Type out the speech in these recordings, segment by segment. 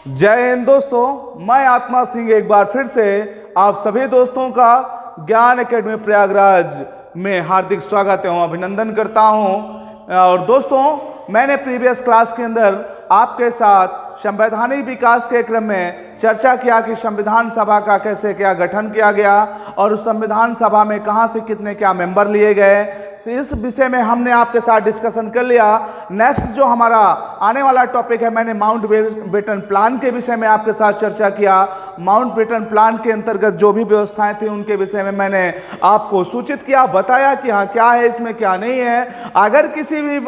जय हिंद दोस्तों, मैं आत्मा सिंह एक बार फिर से आप सभी दोस्तों का ज्ञान एकेडमी प्रयागराज में हार्दिक स्वागत एवं अभिनंदन करता हूं। और दोस्तों, मैंने प्रीवियस क्लास के अंदर आपके साथ संवैधानिक विकास के क्रम में चर्चा किया कि संविधान सभा का कैसे क्या गठन किया गया और उस संविधान सभा में कहां से कितने क्या मेंबर लिए गए। तो इस विषय में हमने आपके साथ डिस्कशन कर लिया। नेक्स्ट जो हमारा आने वाला टॉपिक है, मैंने माउंट बेटन प्लान के विषय में आपके साथ चर्चा किया। माउंट बेटन प्लान के अंतर्गत जो भी व्यवस्थाएं थी उनके विषय में मैंने आपको सूचित किया, बताया कि हाँ क्या है इसमें क्या नहीं है। अगर किसी भी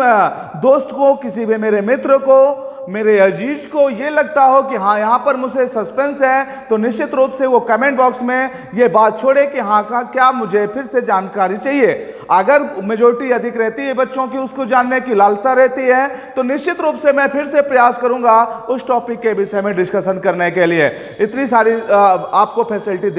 दोस्त को, किसी भी मेरे मित्र को, मेरे अजीज को ये लगता हो कि हाँ यहाँ पर मुझे सस्पेंस है, तो निश्चित रूप से वो कमेंट बॉक्स में ये बात छोड़े कि हाँ का क्या मुझे फिर से जानकारी चाहिए। अगर मेजोरिटी अधिक रहती है बच्चों की, उसको जानने की लालसा रहती है, तो निश्चित रूप से मैं फिर से प्रयास करूंगा उस टॉपिक के विषय में डिस्कशन करने के लिए। इतनी सारी आपको फैसिलिटी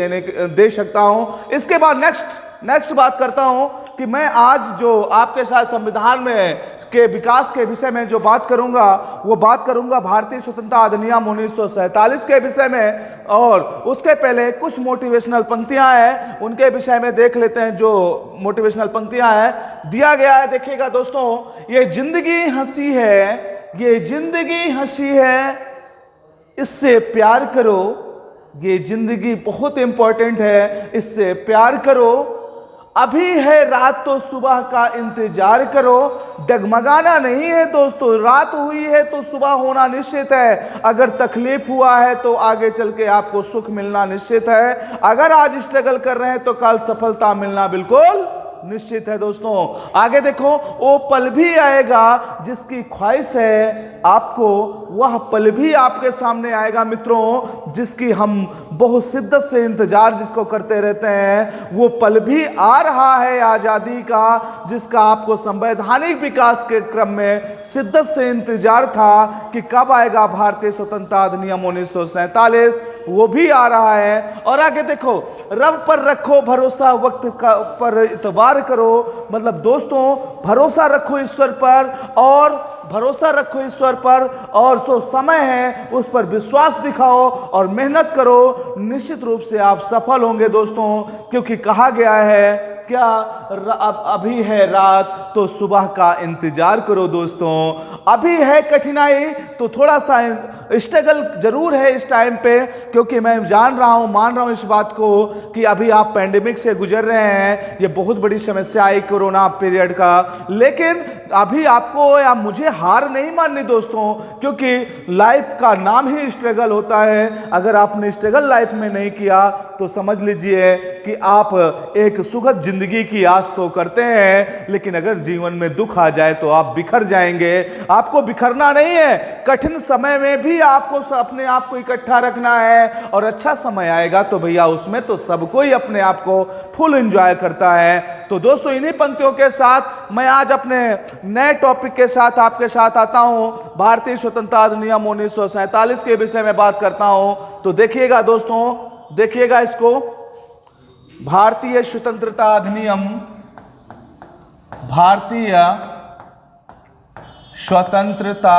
दे सकता हूं। इसके बाद नेक्स्ट बात करता हूं कि मैं आज जो आपके साथ संविधान में के विकास के विषय में जो बात करूंगा, वो बात करूंगा भारतीय स्वतंत्रता अधिनियम 1947 के विषय में। और उसके पहले कुछ मोटिवेशनल पंक्तियां हैं, उनके विषय में देख लेते हैं। जो मोटिवेशनल पंक्तियां हैं दिया गया है, देखिएगा दोस्तों, ये जिंदगी हंसी है, ये जिंदगी हंसी है, इससे प्यार करो। ये जिंदगी बहुत इंपॉर्टेंट है, इससे प्यार करो। अभी है रात तो सुबह का इंतजार करो। डगमगाना नहीं है दोस्तों, रात हुई है तो सुबह होना निश्चित है। अगर तकलीफ हुआ है तो आगे चल के आपको सुख मिलना निश्चित है। अगर आज स्ट्रगल कर रहे हैं तो कल सफलता मिलना बिल्कुल निश्चित है। दोस्तों आगे देखो, वो पल भी आएगा जिसकी ख्वाहिश है आपको, वह पल भी आपके सामने आएगा मित्रों, जिसकी हम बहुत शिद्दत से इंतजार जिसको करते रहते हैं। वो पल भी आ रहा है आजादी का, जिसका आपको संवैधानिक विकास के क्रम में शिद्दत से इंतजार था कि कब आएगा भारतीय स्वतंत्रता अधिनियम 1947। वो भी आ रहा है। और आगे देखो, रब पर रखो भरोसा, वक्त पर इतबार करो। मतलब दोस्तों, भरोसा रखो ईश्वर पर, और भरोसा रखो ईश्वर पर, और जो समय है उस पर विश्वास दिखाओ और मेहनत करो। निश्चित रूप से आप सफल होंगे दोस्तों, क्योंकि कहा गया है क्या, अभी है रात तो सुबह का इंतजार करो। दोस्तों अभी है कठिनाई तो थोड़ा सा स्ट्रगल जरूर है इस टाइम पे, क्योंकि मैं जान रहा हूं, मान रहा हूं इस बात को कि अभी आप पैंडेमिक से गुजर रहे हैं। ये बहुत बड़ी समस्या आई कोरोना पीरियड का, लेकिन अभी आपको या मुझे हार नहीं माननी दोस्तों, क्योंकि लाइफ का नाम ही स्ट्रगल होता है। अगर आपने स्ट्रगल लाइफ में नहीं किया तो समझ लीजिए कि आप एक सुखद जिंदगी की आस तो करते हैं, लेकिन अगर जीवन में दुख आ जाए तो आप बिखर जाएंगे। आपको बिखरना नहीं है, कठिन समय में भी आपको अपने आप को इकट्ठा रखना है, और अच्छा समय आएगा तो भैया उसमें तो सब कोई अपने आप को फुल एंजॉय करता है। तो दोस्तों इन्हीं पंक्तियों के साथ मैं आज अपने नए टॉपिक के साथ आपके साथ आता हूं। भारतीय स्वतंत्रता अधिनियम 1947 के विषय में बात करता हूं। तो देखिएगा दोस्तों, देखिएगा इसको, भारतीय स्वतंत्रता अधिनियम, भारतीय स्वतंत्रता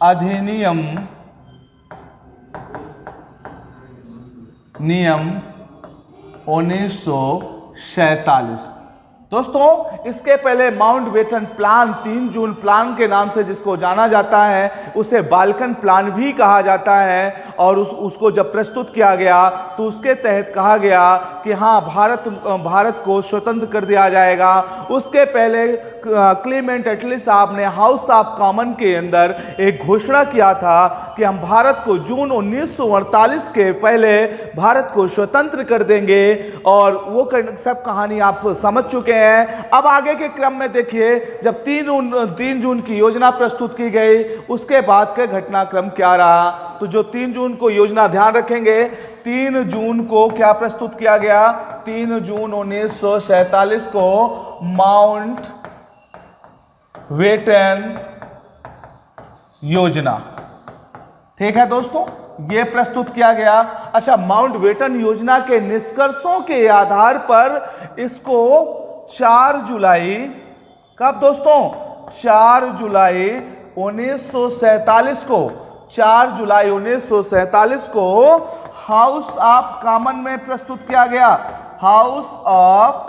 अधिनियम नियम 1947। दोस्तों इसके पहले माउंट बेटन प्लान, 3 जून प्लान के नाम से जिसको जाना जाता है, उसे बाल्कन प्लान भी कहा जाता है। और उसको जब प्रस्तुत किया गया तो उसके तहत कहा गया कि हाँ भारत को स्वतंत्र कर दिया जाएगा। उसके पहले क्लीमेंट एटली साहब ने हाउस ऑफ कॉमन के अंदर एक घोषणा किया था कि हम भारत को जून 1948 के पहले भारत को स्वतंत्र कर देंगे। और वो सब कहानी आप समझ चुके हैं। अब आगे के क्रम में देखिए, जब 3 जून की योजना प्रस्तुत की गई, उसके बाद का घटनाक्रम क्या रहा। तो जो 3 जून को योजना, ध्यान रखेंगे, 3 जून को क्या प्रस्तुत किया गया, 3 जून 1947 को माउंट बेटन योजना, ठीक है दोस्तों, ये प्रस्तुत किया गया। अच्छा, माउंट बेटन योजना के निष्कर्षों के आधार पर इसको 4 जुलाई, कब दोस्तों, 4 जुलाई 1947 को 4 जुलाई 1947 को हाउस ऑफ कॉमन में प्रस्तुत किया गया। हाउस ऑफ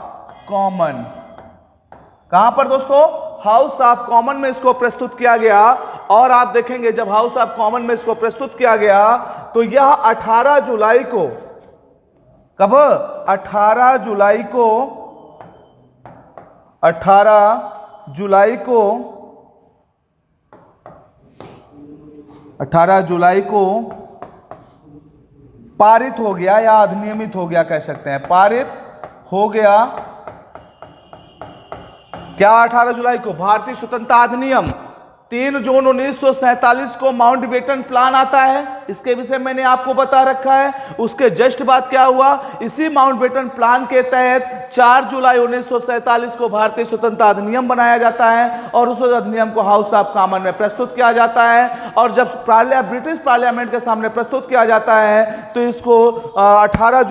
कॉमन, कहां पर दोस्तों? हाउस ऑफ कॉमन में इसको प्रस्तुत किया गया। और आप देखेंगे जब हाउस ऑफ कॉमन में इसको प्रस्तुत किया गया तो यह 18 जुलाई को, कब? 18 जुलाई को 18 जुलाई को पारित हो गया या अधिनियमित हो गया कह सकते हैं। पारित हो गया क्या? 18 जुलाई को भारतीय स्वतंत्रता अधिनियम। 3 जून 1947 को माउंटबेटन प्लान आता है, इसके विषय मैंने आपको बता रखा है। उसके जस्ट बाद क्या हुआ? इसी माउंटबेटन प्लान के तहत 4 जुलाई 1947 को भारतीय स्वतंत्रता अधिनियम बनाया जाता है और उस अधिनियम को हाउस ऑफ कॉमन में प्रस्तुत किया जाता है। और जब ब्रिटिश पार्लियामेंट के सामने प्रस्तुत किया जाता है तो इसको 18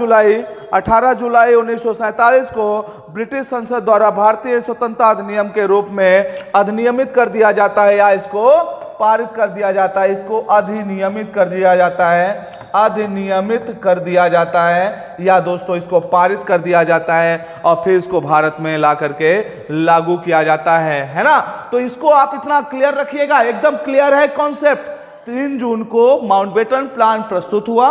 जुलाई 1947 को ब्रिटिश संसद द्वारा भारतीय स्वतंत्रता अधिनियम के रूप में अधिनियमित कर दिया जाता है या इसको पारित कर दिया जाता है, इसको अधिनियमित कर दिया जाता है, अधिनियमित कर दिया जाता है या दोस्तों इसको पारित कर दिया जाता है और फिर इसको भारत में ला करके लागू किया जाता है ना। तो इसको आप इतना क्लियर रखिएगा, एकदम क्लियर है कॉन्सेप्ट। 3 जून को माउंटबेटन प्लान प्रस्तुत हुआ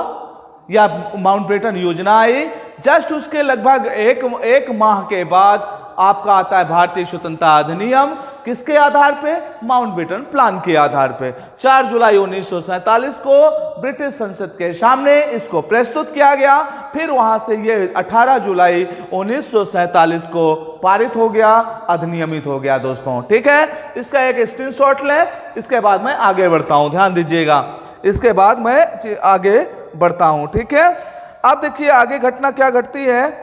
या माउंटबेटन योजना आई, जस्ट उसके लगभग एक माह के बाद आपका आता है भारतीय स्वतंत्रता अधिनियम। किसके आधार पे? माउंटबेटन प्लान के आधार पे। 4 जुलाई 1947 को ब्रिटिश संसद के सामने इसको प्रस्तुत किया गया। फिर वहां से ये 18 जुलाई 1947 को पारित हो गया, अधिनियमित हो गया दोस्तों। ठीक है, इसका एक स्क्रीनशॉट लें, इसके बाद मैं आगे बढ़ता हूं, ध्यान दीजिएगा। इसके बाद मैं आगे बढ़ता हूं, ठीक है। अब देखिए आगे घटना क्या घटती है,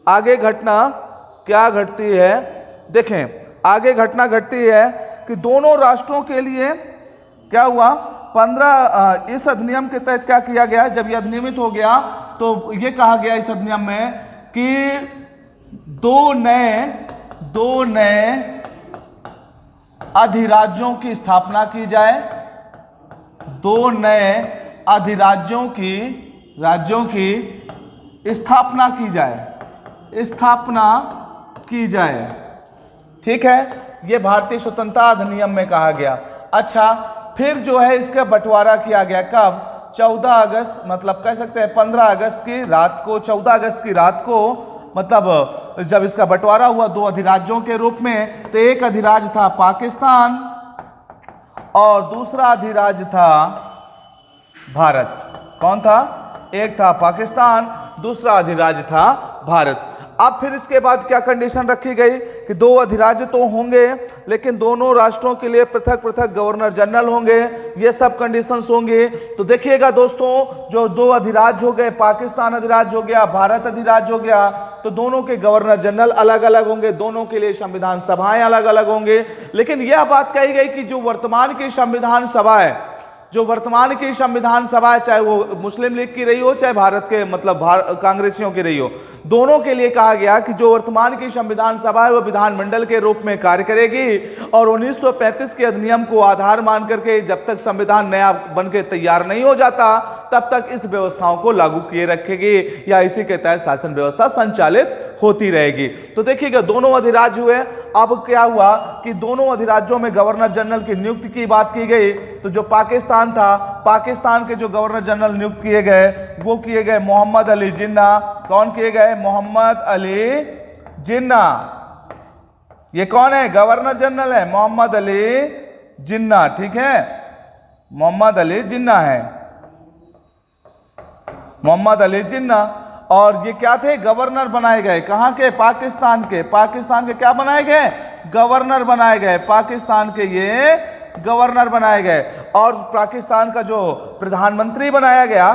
आगे घटना क्या घटती है। देखें आगे घटना घटती है कि दोनों राष्ट्रों के लिए क्या हुआ, 15 इस अधिनियम के तहत क्या किया गया, जब यह अधिनियमित हो गया तो यह कहा गया इस अधिनियम में कि दो नए अधिराज्यों की स्थापना की जाए। 2 नए अधिराज्यों की स्थापना की जाए, ठीक है। यह भारतीय स्वतंत्रता अधिनियम में कहा गया। अच्छा, फिर जो है इसका बंटवारा किया गया कब? 14 अगस्त, मतलब कह सकते हैं 15 अगस्त की रात को, 14 अगस्त की रात को, मतलब जब इसका बंटवारा हुआ 2 अधिराज्यों के रूप में। तो एक अधिराज्य था पाकिस्तान और दूसरा अधिराज्य था भारत। कौन था? एक था पाकिस्तान, दूसरा अधिराज्य था भारत। अब फिर इसके बाद क्या कंडीशन रखी गई कि 2 अधिराज्य तो होंगे लेकिन दोनों राष्ट्रों के लिए पृथक पृथक गवर्नर जनरल होंगे, ये सब कंडीशंस होंगे। तो देखिएगा दोस्तों, जो 2 अधिराज्य हो गए, पाकिस्तान अधिराज्य हो गया, भारत अधिराज्य हो गया, तो दोनों के गवर्नर जनरल अलग अलग होंगे, दोनों के लिए संविधान सभाएं अलग अलग होंगे। लेकिन यह बात कही गई कि जो वर्तमान की संविधान सभा है, चाहे वो मुस्लिम लीग की रही हो चाहे भारत के मतलब कांग्रेसियों की रही हो, दोनों के लिए कहा गया कि जो वर्तमान की संविधान सभा है वो विधानमंडल के रूप में कार्य करेगी और 1935 के अधिनियम को आधार मान करके जब तक संविधान नया बनकर तैयार नहीं हो जाता तब तक इस व्यवस्थाओं को लागू किए रखेगी या इसी के तहत शासन व्यवस्था संचालित होती रहेगी। तो देखिएगा दोनों अधिराज्य हुए। अब क्या हुआ कि दोनों अधिराज्यों में गवर्नर जनरल की नियुक्ति की बात की गई। तो जो पाकिस्तान था, पाकिस्तान के जो गवर्नर जनरल नियुक्त किए गए वो किए गए मोहम्मद अली जिन्ना। कौन किए गए? मोहम्मद अली जिन्ना। ये कौन है? गवर्नर जनरल है मोहम्मद अली जिन्ना, ठीक है, मोहम्मद अली जिन्ना है, मोहम्मद अली जिन्ना। और ये क्या थे? गवर्नर बनाए गए। कहां के? पाकिस्तान के। पाकिस्तान के क्या बनाए गए? गवर्नर बनाए गए। पाकिस्तान के ये गवर्नर बनाए गए। और पाकिस्तान का जो प्रधानमंत्री बनाया गया,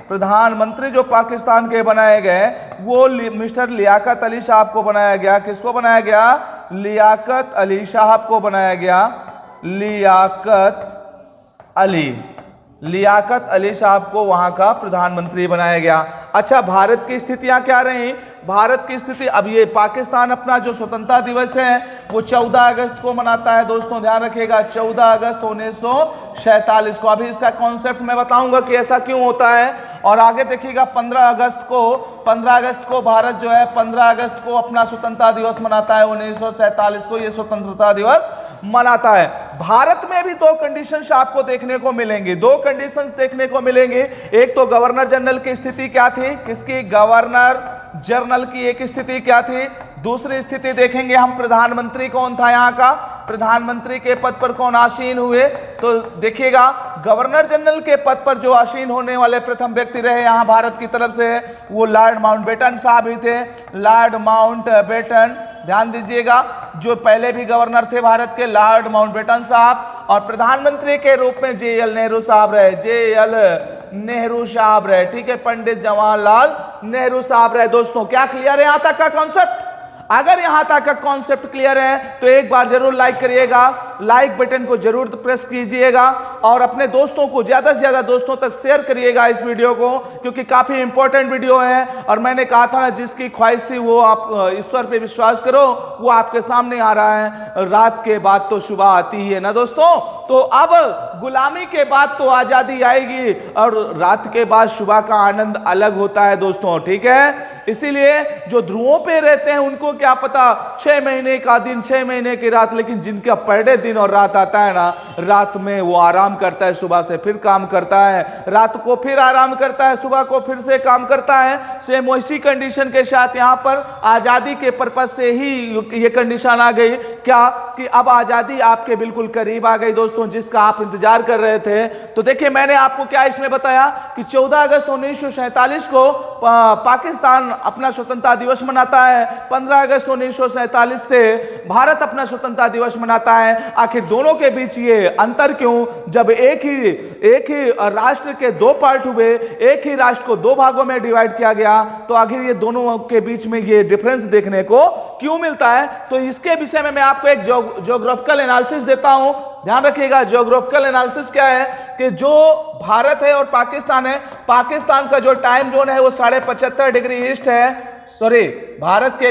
प्रधानमंत्री जो पाकिस्तान के बनाए गए वो मिस्टर लियाकत अली साहब को बनाया गया। किसको बनाया गया? लियाकत अली साहब को बनाया गया। लियाकत अली, लियाकत अली साहब को वहां का प्रधानमंत्री बनाया गया। अच्छा, भारत की स्थितियां क्या रही? भारत की स्थिति, अब ये पाकिस्तान अपना जो स्वतंत्रता दिवस है वो 14 अगस्त को मनाता है। दोस्तों ध्यान रखिएगा, 14 अगस्त 1947 को। अभी इसका कॉन्सेप्ट मैं बताऊंगा कि ऐसा क्यों होता है। और आगे देखिएगा 15 अगस्त को भारत जो है 15 अगस्त को अपना स्वतंत्रता दिवस मनाता है। 1947 को ये स्वतंत्रता दिवस मनाता है। भारत में भी दो कंडीशंस आपको देखने को मिलेंगे, दो कंडीशंस देखने को मिलेंगे। एक तो गवर्नर जनरल की स्थिति क्या थी, किसकी? गवर्नर जनरल की एक स्थिति क्या थी। दूसरी स्थिति देखेंगे हम, प्रधानमंत्री कौन था यहाँ का, प्रधानमंत्री के पद पर कौन आसीन हुए। तो देखिएगा गवर्नर जनरल के पद पर जो आसीन होने वाले प्रथम व्यक्ति रहे यहाँ भारत की तरफ से, वो लॉर्ड माउंटबेटन साहब ही थे। लॉर्ड माउंटबेटन, ध्यान दीजिएगा, जो पहले भी गवर्नर थे भारत के, लॉर्ड माउंटबेटन साहब। और प्रधानमंत्री के रूप में JL नेहरू साहब रहे, JL नेहरू साहब रहे। ठीक है, पंडित जवाहरलाल नेहरू साहब रहे। दोस्तों क्या क्लियर है यहां तक का कॉन्सेप्ट? अगर यहां तक का कॉन्सेप्ट क्लियर है तो एक बार जरूर लाइक करिएगा, लाइक बटन को जरूर प्रेस कीजिएगा और अपने दोस्तों को, ज्यादा से ज्यादा दोस्तों तक शेयर करिएगा इस वीडियो को, क्योंकि काफी इंपॉर्टेंट वीडियो है। और मैंने कहा था ना, जिसकी ख्वाहिश थी वो आप ईश्वर पे विश्वास करो, वो आपके सामने आ रहा है। रात के बाद तो सुबह आती ही है ना दोस्तों। तो अब गुलामी के बाद तो आजादी आएगी और रात के बाद सुबह का आनंद अलग होता है दोस्तों। ठीक है, इसीलिए जो ध्रुवों पे रहते हैं उनको क्या पता 6 महीने का दिन, 6 महीने की रात, लेकिन जिनका पर डे दिन और रात आता है ना, रात में वो आराम करता है, सुबह से फिर काम करता है, रात को फिर आराम करता है, सुबह को फिर से काम करता है। सेम वैसी कंडीशन के साथ यहाँ पर आजादी के पर्पज से ही ये कंडीशन आ गई क्या, कि अब आजादी आपके बिल्कुल करीब आ गई दोस्तों, जिसका आप इंतजार कर रहे थे। तो देखिए मैंने आपको क्या इसमें बताया कि 14 अगस्त 1947 को पाकिस्तान अपना स्वतंत्रता दिवस मनाता है, 15 अगस्त 1947 से भारत अपना स्वतंत्रता दिवस मनाता है। आखिर दोनों के बीच ये अंतर क्यों, जब एक ही राष्ट्र के दो पार्ट हुए, एक ही राष्ट्र को दो भागों में डिवाइड किया गया, तो आखिर ये दोनों के बीच में ये डिफरेंस देखने को क्यों मिलता है। तो इसके विषय में मैं आपको एक ज्योग्राफिकल एनालिसिस देता हूं। ध्यान रखिएगा, ज्योग्राफिकल एनालिसिस क्या है कि जो भारत है और पाकिस्तान है, पाकिस्तान का जो टाइम जोन है वो 75.5 डिग्री ईस्ट है, सॉरी भारत के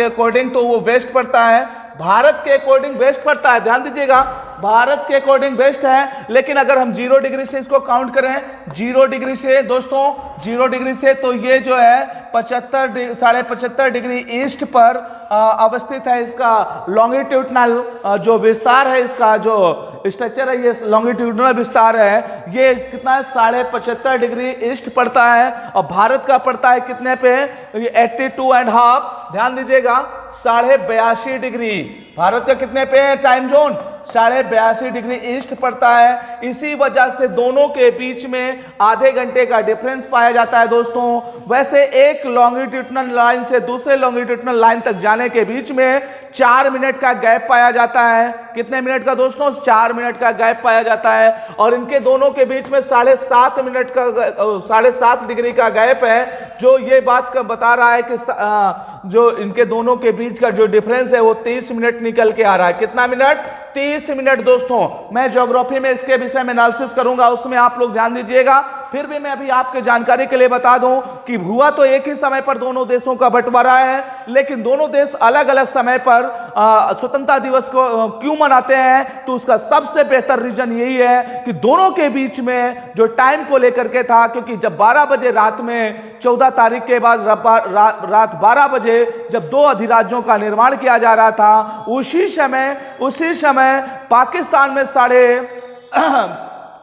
अकॉर्डिंग तो वो वेस्ट पड़ता है, भारत के अकॉर्डिंग वेस्ट पड़ता है। ध्यान दीजिएगा, भारत के अकॉर्डिंग वेस्ट है, लेकिन अगर हम 0 डिग्री से इसको काउंट करें, 0 डिग्री से दोस्तों, 0 डिग्री से, तो ये जो है 75.5 डिग्री ईस्ट पर अवस्थित है। इसका लॉन्गिट्यूडनल जो विस्तार है, इसका जो स्ट्रक्चर है, ये लॉन्गिट्यूडनल विस्तार है, ये कितना है 75.5 डिग्री ईस्ट पड़ता है। और भारत का पड़ता है कितने पे, ये 82.5, ध्यान दीजिएगा 82.5 डिग्री। भारत का कितने पे है टाइम जोन, 82.5 डिग्री ईस्ट पड़ता है। इसी वजह से दोनों के बीच में आधे घंटे का डिफरेंस पाया जाता है दोस्तों। वैसे एक लॉन्गिट्यूडनल लाइन से दूसरे लॉन्गिट्यूडनल लाइन तक जाने के बीच में 4 मिनट का गैप पाया जाता है। कितने मिनट का दोस्तों, 4 मिनट का गैप पाया जाता है। और इनके दोनों के बीच में 7.5 डिग्री का गैप है, जो ये बात का बता रहा है कि जो इनके दोनों के बीच का जो डिफरेंस है वो 30 मिनट निकल के आ रहा है। कितना मिनट, 30 मिनट दोस्तों। मैं ज्योग्राफी में इसके विषय में एनालिसिस करूंगा, उसमें आप लोग ध्यान दीजिएगा। फिर भी मैं अभी आपके जानकारी के लिए बता दूं कि हुआ तो एक ही समय पर दोनों देशों का बंटवारा है, लेकिन दोनों देश अलग अलग समय पर स्वतंत्रता दिवस को क्यों मनाते हैं। तो उसका सबसे बेहतर रीजन यही है कि दोनों के बीच में जो टाइम को लेकर के था, क्योंकि जब 12 बजे रात में 14 तारीख के बाद रात 12 बजे जब 2 अधिराज्यों का निर्माण किया जा रहा था, उसी समय पाकिस्तान में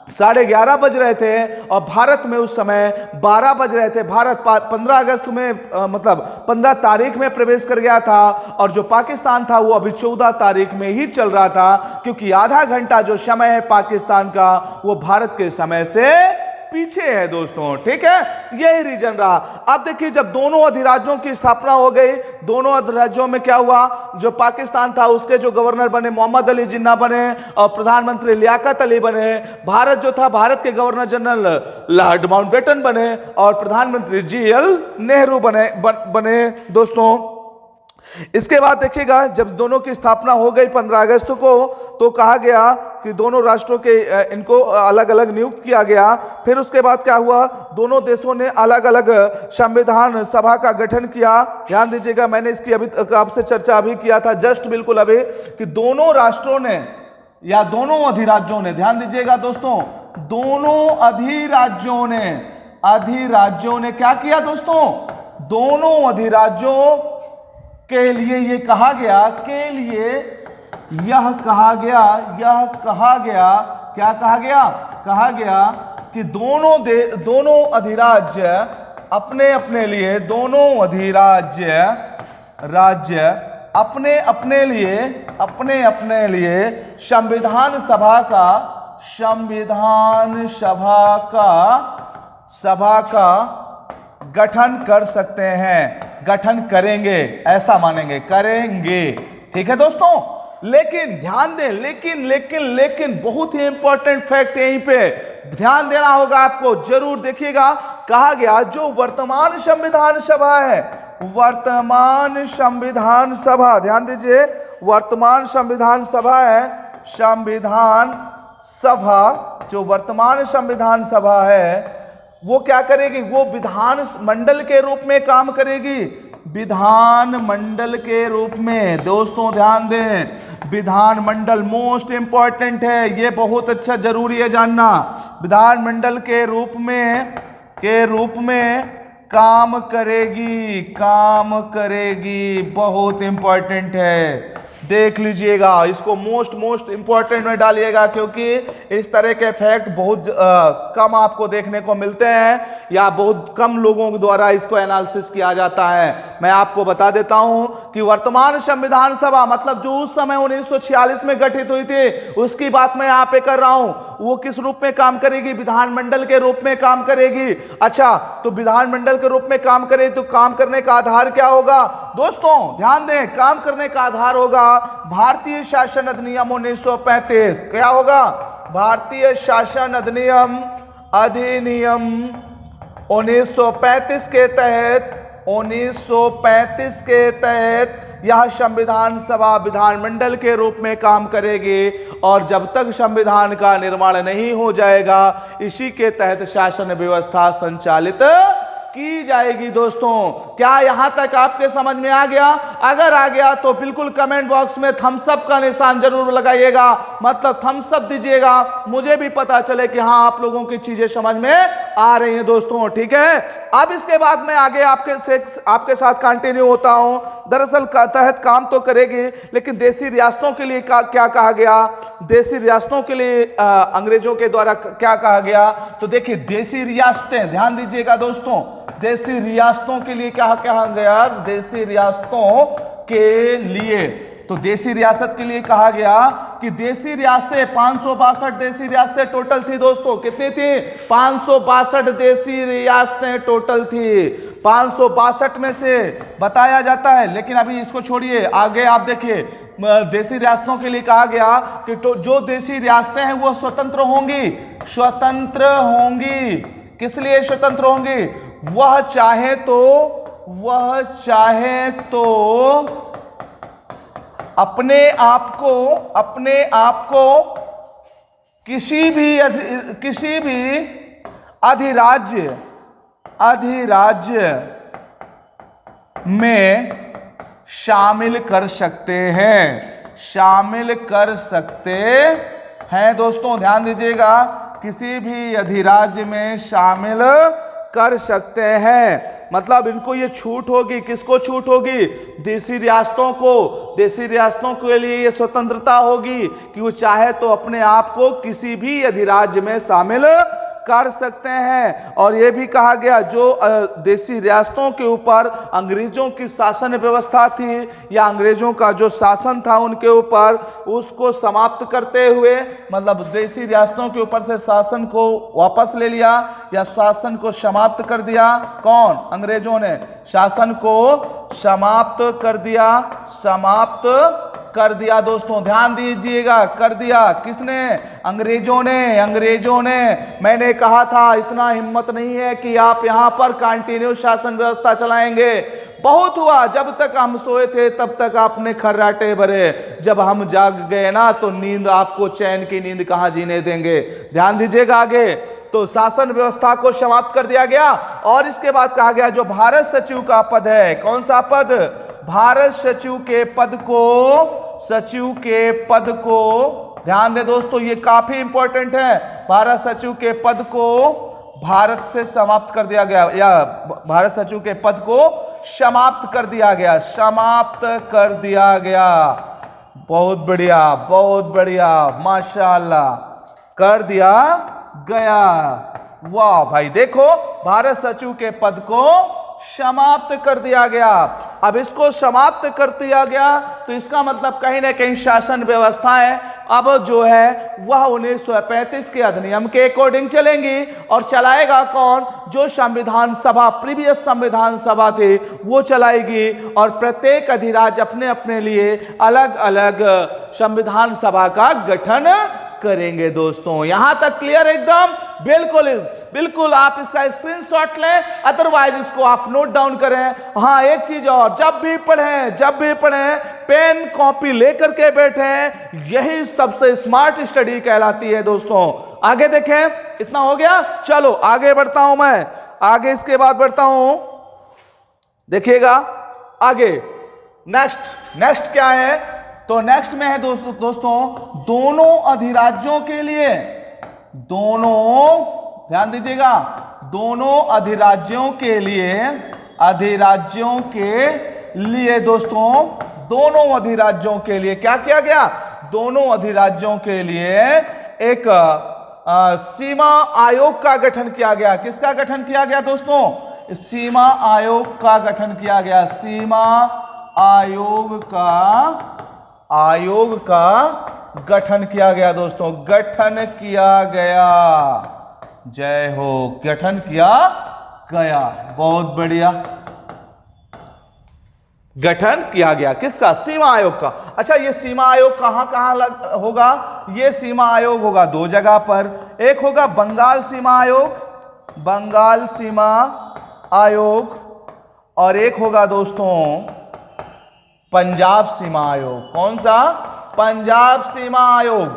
11:30 बज रहे थे और भारत में उस समय 12 बज रहे थे। भारत 15 अगस्त में मतलब 15 तारीख में प्रवेश कर गया था और जो पाकिस्तान था वो अभी 14 तारीख में ही चल रहा था, क्योंकि आधा घंटा जो समय है पाकिस्तान का वो भारत के समय से पीछे है दोस्तों। ठीक है, यही रीजन रहा। अब देखिए, जब दोनों अधिराज्यों की स्थापना हो गई, दोनों अधिराज्यों में क्या हुआ, जो पाकिस्तान था उसके जो गवर्नर बने मोहम्मद अली जिन्ना बने और प्रधानमंत्री लियाकत अली बने। भारत जो था, भारत के गवर्नर जनरल लॉर्ड माउंटबेटन बने और प्रधानमंत्री JL नेहरू बने दोस्तों। इसके बाद देखिएगा, जब दोनों की स्थापना हो गई 15 अगस्त को, तो कहा गया कि दोनों राष्ट्रों के इनको अलग अलग नियुक्त किया गया। फिर उसके बाद क्या हुआ, दोनों देशों ने अलग अलग संविधान सभा का गठन किया। ध्यान दीजिएगा, मैंने इसकी अभी आपसे चर्चा अभी किया था, जस्ट बिल्कुल अभी, कि दोनों राष्ट्रों ने या दोनों अधिराज्यों ने, ध्यान दीजिएगा दोस्तों, दोनों अधिराज्यों ने क्या किया दोस्तों, दोनों अधिराज्यों के लिए ये कहा गया, क्या कहा गया कि दोनों अधिराज्य अपने अपने लिए संविधान सभा का गठन कर सकते हैं, गठन करेंगे, ऐसा मानेंगे, करेंगे। ठीक है दोस्तों, लेकिन ध्यान दें, लेकिन बहुत ही इंपॉर्टेंट फैक्ट यहीं पे ध्यान देना होगा आपको, जरूर देखिएगा। कहा गया जो वर्तमान संविधान सभा, ध्यान दीजिए, वर्तमान संविधान सभा है, जो वर्तमान संविधान सभा है वो क्या करेगी, वो विधान मंडल के रूप में काम करेगी, विधान मंडल के रूप में। दोस्तों ध्यान दें, विधान मंडल मोस्ट इंपॉर्टेंट है, ये बहुत अच्छा जरूरी है जानना। विधान मंडल के रूप में काम करेगी, बहुत इंपॉर्टेंट है, देख लीजिएगा, इसको मोस्ट इंपॉर्टेंट में डालिएगा, क्योंकि इस तरह के फैक्ट बहुत कम आपको देखने को मिलते हैं, या बहुत कम लोगों के द्वारा इसको एनालिसिस किया जाता है। मैं आपको बता देता हूं कि वर्तमान संविधान सभा मतलब जो उस समय 1946 में गठित हुई थी, उसकी बात मैं यहां पे कर रहा हूं, वो किस रूप में काम करेगी, विधानमंडल के रूप में काम करेगी। अच्छा, तो विधानमंडल के रूप में काम करे तो काम करने का आधार क्या होगा दोस्तों, ध्यान दें, काम करने का आधार होगा भारतीय शासन अधिनियम 1935। क्या होगा, भारतीय शासन अधिनियम 1935 के तहत यह संविधान सभा विधानमंडल के रूप में काम करेगी, और जब तक संविधान का निर्माण नहीं हो जाएगा, इसी के तहत शासन व्यवस्था संचालित की जाएगी। दोस्तों क्या यहां तक आपके समझ में आ गया? अगर आ गया तो बिल्कुल कमेंट बॉक्स में थम्स अप का निशान जरूर लगाइएगा, मतलब थम्स अप दीजिएगा, मुझे भी पता चले कि हाँ आप लोगों की चीजें समझ में आ रही हैं दोस्तों। ठीक है, अब इसके बाद मैं आगे आपके साथ कंटिन्यू होता हूं। दरअसल तहत काम तो करेगी, लेकिन देशी रियासतों के लिए क्या कहा गया, देशी रियासतों के लिए अंग्रेजों के द्वारा क्या कहा गया, तो देखिए देशी रियासतें, ध्यान दीजिएगा दोस्तों, देशी रियासतों के लिए क्या कहा गया, देशी रियासतों के लिए, तो देशी रियासत के लिए कहा गया कि देशी रियासतें 562 देशी रियासतें टोटल थी दोस्तों। कितनी थी? 562 देशी रियासतें टोटल थी। 562 में से बताया जाता है, लेकिन अभी इसको छोड़िए, आगे आप देखिए देशी रियासतों के लिए कहा गया कि जो देशी रियासतें हैं वो स्वतंत्र होंगी। स्वतंत्र होंगी किस लिए स्वतंत्र होंगी? वह चाहे तो अपने आप को किसी भी अधिराज्य में शामिल कर सकते हैं दोस्तों, ध्यान दीजिएगा, किसी भी अधिराज्य में शामिल कर सकते हैं। मतलब इनको ये छूट होगी, किसको छूट होगी? देशी रियासतों को। देशी रियासतों के लिए ये स्वतंत्रता होगी कि वो चाहे तो अपने आप को किसी भी अधिराज्य में शामिल कर सकते हैं। और यह भी कहा गया जो देशी रियासतों के ऊपर अंग्रेजों की शासन व्यवस्था थी या अंग्रेजों का जो शासन था उनके ऊपर, उसको समाप्त करते हुए, मतलब देशी रियासतों के ऊपर से शासन को वापस ले लिया या शासन को समाप्त कर दिया। कौन? अंग्रेजों ने शासन को समाप्त कर दिया दोस्तों, ध्यान दीजिएगा, कर दिया। किसने? अंग्रेजों ने। मैंने कहा था इतना हिम्मत नहीं है कि आप यहां पर कंटिन्यू शासन व्यवस्था चलाएंगे। बहुत हुआ, जब तक हम सोए थे तब तक आपने खर्राटे भरे, जब हम जाग गए ना तो नींद आपको चैन की नींद कहां जीने देंगे। ध्यान दीजिएगा आगे। तो शासन व्यवस्था को समाप्त कर दिया गया और इसके बाद कहा गया जो भारत सचिव का पद है, कौन सा पद, भारत सचिव के पद को, सचिव के पद को, ध्यान दे दोस्तों ये काफी इंपॉर्टेंट है, भारत सचिव के पद को भारत से समाप्त कर दिया गया, या भारत सचिव के पद को समाप्त कर दिया गया, समाप्त कर दिया गया। बहुत बढ़िया, बहुत बढ़िया, माशाल्लाह, कर दिया गया। वाह भाई, देखो भारत सचिव के पद को समाप्त कर दिया गया। अब इसको समाप्त कर दिया गया तो इसका मतलब कहीं ना कहीं शासन व्यवस्थाएं अब जो है वह 1935 के अधिनियम के अकॉर्डिंग चलेंगी। और चलाएगा कौन, जो संविधान सभा, प्रीवियस संविधान सभा थे वो चलाएगी। और प्रत्येक अधिराज्य अपने अपने लिए अलग अलग संविधान सभा का गठन करेंगे। दोस्तों यहां तक क्लियर एकदम, बिल्कुल बिल्कुल। आप इसका स्क्रीनशॉट लें, अदरवाइज इसको आप नोट डाउन करें। हाँ एक चीज और, जब भी पढ़ें पेन कॉपी लेकर के बैठें, यही सबसे स्मार्ट स्टडी कहलाती है। दोस्तों आगे देखें, इतना हो गया, चलो आगे बढ़ता हूं मैं, आगे इसके बाद बढ़ता हूं, देखिएगा आगे। नेक्स्ट क्या है, तो नेक्स्ट में है दोस्तों दोनों अधिराज्यों के लिए, दोनों, ध्यान दीजिएगा, दोनों अधिराज्यों के लिए दोस्तों, दोनों अधिराज्यों के लिए क्या किया गया, दोनों अधिराज्यों के लिए एक सीमा आयोग का गठन किया गया। किसका गठन किया गया दोस्तों, सीमा आयोग का गठन किया गया, सीमा आयोग का गठन किया गया। दोस्तों गठन किया गया, जय हो, गठन किया गया, बहुत बढ़िया, गठन किया गया। किसका, सीमा आयोग का। अच्छा ये सीमा आयोग कहां होगा, ये सीमा आयोग होगा दो जगह पर, एक होगा बंगाल सीमा आयोग और एक होगा दोस्तों पंजाब सीमा आयोग। कौन सा, पंजाब सीमा आयोग।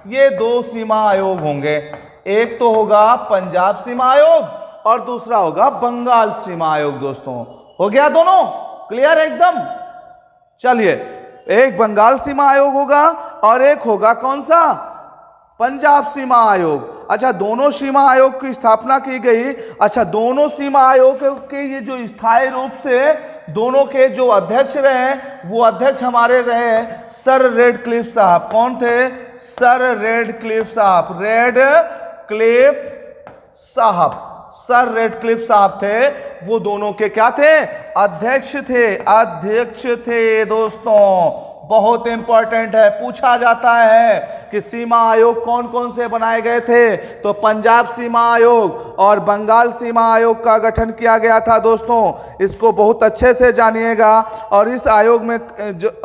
ये दो सीमा आयोग होंगे, एक तो होगा पंजाब सीमा आयोग और दूसरा होगा बंगाल सीमा आयोग। दोस्तों हो गया दोनों क्लियर एकदम। चलिए, एक बंगाल सीमा आयोग होगा और एक होगा कौन सा, पंजाब सीमा आयोग। अच्छा दोनों सीमा आयोग की स्थापना की गई। अच्छा दोनों सीमा आयोग के ये जो स्थायी रूप से दोनों के जो अध्यक्ष रहे, वो अध्यक्ष हमारे रहे सर रेडक्लिफ साहब। कौन थे, सर रेडक्लिफ साहब थे। वो दोनों के क्या थे, अध्यक्ष थे। दोस्तों बहुत इंपॉर्टेंट है, पूछा जाता है कि सीमा आयोग कौन कौन से बनाए गए थे, तो पंजाब सीमा आयोग और बंगाल सीमा आयोग का गठन किया गया था। दोस्तों इसको बहुत अच्छे से जानिएगा। और इस आयोग में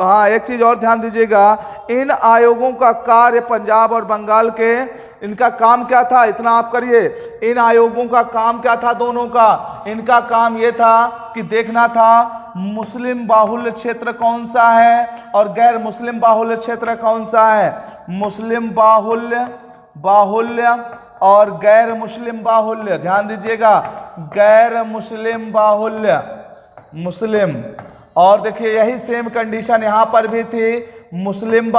हाँ एक चीज और ध्यान दीजिएगा, इन आयोगों का कार्य पंजाब और बंगाल के, इनका काम क्या था, इतना आप करिए, इन आयोगों का काम क्या था दोनों का, इनका काम यह था कि देखना था मुस्लिम बाहुल्य क्षेत्र कौन सा है और गैर मुस्लिम बाहुल्य क्षेत्र कौन सा है। मुस्लिम बाहुल्य और गैर मुस्लिम बाहुल्य, ध्यान दीजिएगा, गैर मुस्लिम बाहुल्य, मुस्लिम। और देखिए यही सेम कंडीशन यहां पर भी थी, मुस्लिम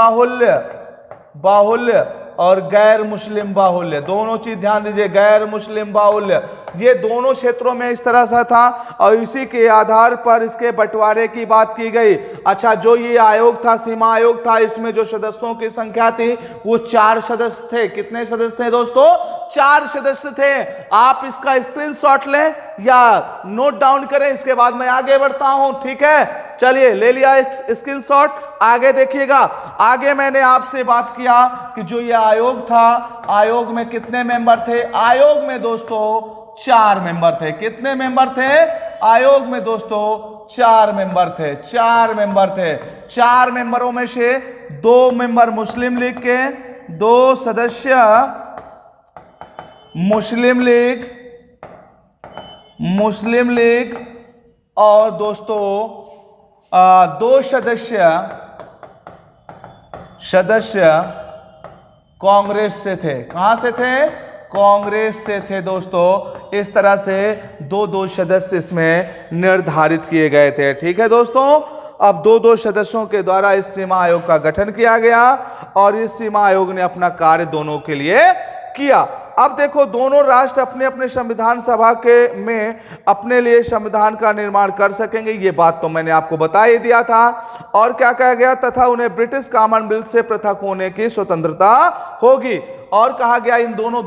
बाहुल्य और गैर मुस्लिम बाहुल्य, दोनों चीज ध्यान दीजिए, गैर मुस्लिम बाहुल्य, ये दोनों क्षेत्रों में इस तरह से था और इसी के आधार पर इसके बंटवारे की बात की गई। अच्छा जो ये आयोग था, सीमा आयोग था, इसमें जो सदस्यों की संख्या थी वो 4 सदस्य थे। कितने सदस्य थे दोस्तों, 4 सदस्य थे। आप इसका स्क्रीनशॉट लें या नोट डाउन करें, इसके बाद मैं आगे बढ़ता हूं, ठीक है। चलिए ले लिया स्क्रीनशॉट, आगे देखिएगा। आगे मैंने आपसे बात किया कि जो ये आयोग था, आयोग में कितने मेंबर थे, आयोग में दोस्तों 4 मेंबर थे। कितने मेंबर थे, आयोग में दोस्तों 4 मेंबर थे, 4 मेंबर थे। 4 मेंबरों में से 2 मेंबर मुस्लिम लीग के, 2 सदस्य मुस्लिम लीग और दोस्तों दो सदस्य कांग्रेस से थे। कहां से थे? कांग्रेस से थे दोस्तों। इस तरह से दो सदस्य इसमें निर्धारित किए गए थे। ठीक है दोस्तों, अब दो सदस्यों के द्वारा इस सीमा आयोग का गठन किया गया और इस सीमा आयोग ने अपना कार्य दोनों के लिए किया। अब देखो, दोनों राष्ट्र अपने अपने संविधान सभा में अपने लिए संविधान का निर्माण कर सकेंगे, ये बात तो मैंने आपको बता ही दिया था। और क्या कहा गया? तथा उन्हें ब्रिटिश कॉमनवेल्थ से पृथक होने की स्वतंत्रता होगी। और कहा गया इन दोनों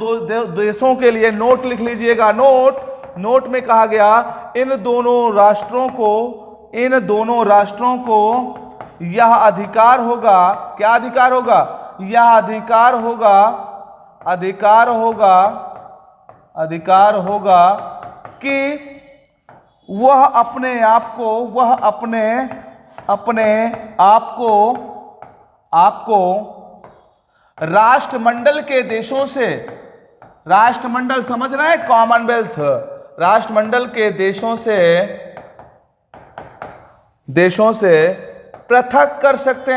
देशों के लिए, नोट लिख लीजिएगा, नोट में कहा गया इन दोनों राष्ट्रों को यह अधिकार होगा। क्या अधिकार होगा? यह अधिकार होगा कि वह अपने आप को राष्ट्रमंडल के देशों से, राष्ट्रमंडल समझ रहे हैं, कॉमनवेल्थ, राष्ट्रमंडल के देशों से पृथक कर सकते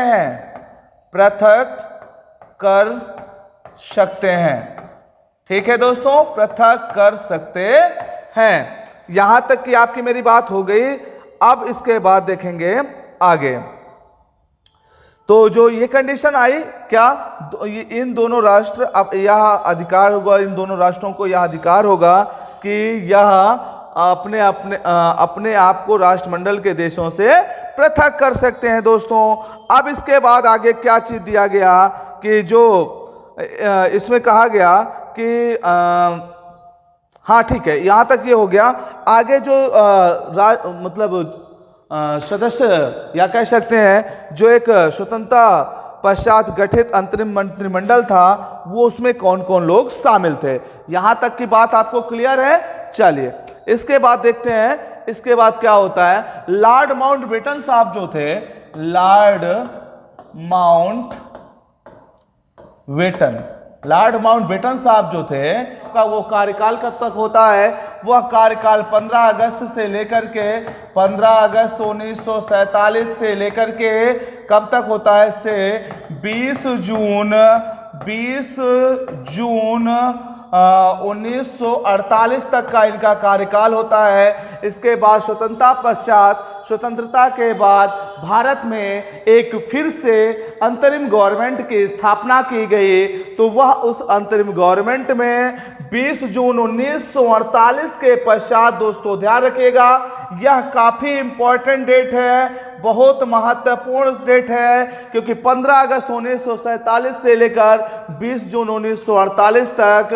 हैं। ठीक है दोस्तों, पृथक कर सकते हैं। यहां तक कि आपकी मेरी बात हो गई। अब इसके बाद देखेंगे आगे। तो जो ये कंडीशन आई, क्या इन दोनों राष्ट्र, अब यह अधिकार होगा, इन दोनों राष्ट्रों को यह अधिकार होगा कि यह अपने आप को राष्ट्रमंडल के देशों से पृथक कर सकते हैं दोस्तों। अब इसके बाद आगे क्या चीज दिया गया कि जो इसमें कहा गया कि हाँ ठीक है, यहां तक ये हो गया। आगे जो सदस्य या कह सकते हैं जो एक स्वतंत्रता पश्चात गठित अंतरिम मंत्रिमंडल था, वो उसमें कौन कौन लोग शामिल थे, यहां तक की बात आपको क्लियर है? चलिए इसके बाद देखते हैं, इसके बाद क्या होता है। लॉर्ड माउंटबेटन साहब जो थे, लॉर्ड माउंटबेटन साहब जो थे, का वो कार्यकाल कब तक होता है? वह कार्यकाल 15 अगस्त से लेकर के 15 अगस्त 1947 से लेकर के कब तक होता है? से 20 जून 1948 तक का इनका कार्यकाल होता है। इसके बाद स्वतंत्रता के बाद भारत में एक फिर से अंतरिम गवर्नमेंट की स्थापना की गई। तो वह उस अंतरिम गवर्नमेंट में 20 जून 1948 के पश्चात, दोस्तों ध्यान रखिएगा, यह काफी इंपॉर्टेंट डेट है, बहुत महत्वपूर्ण डेट है, क्योंकि 15 अगस्त 1947 से लेकर 20 जून 1948 तक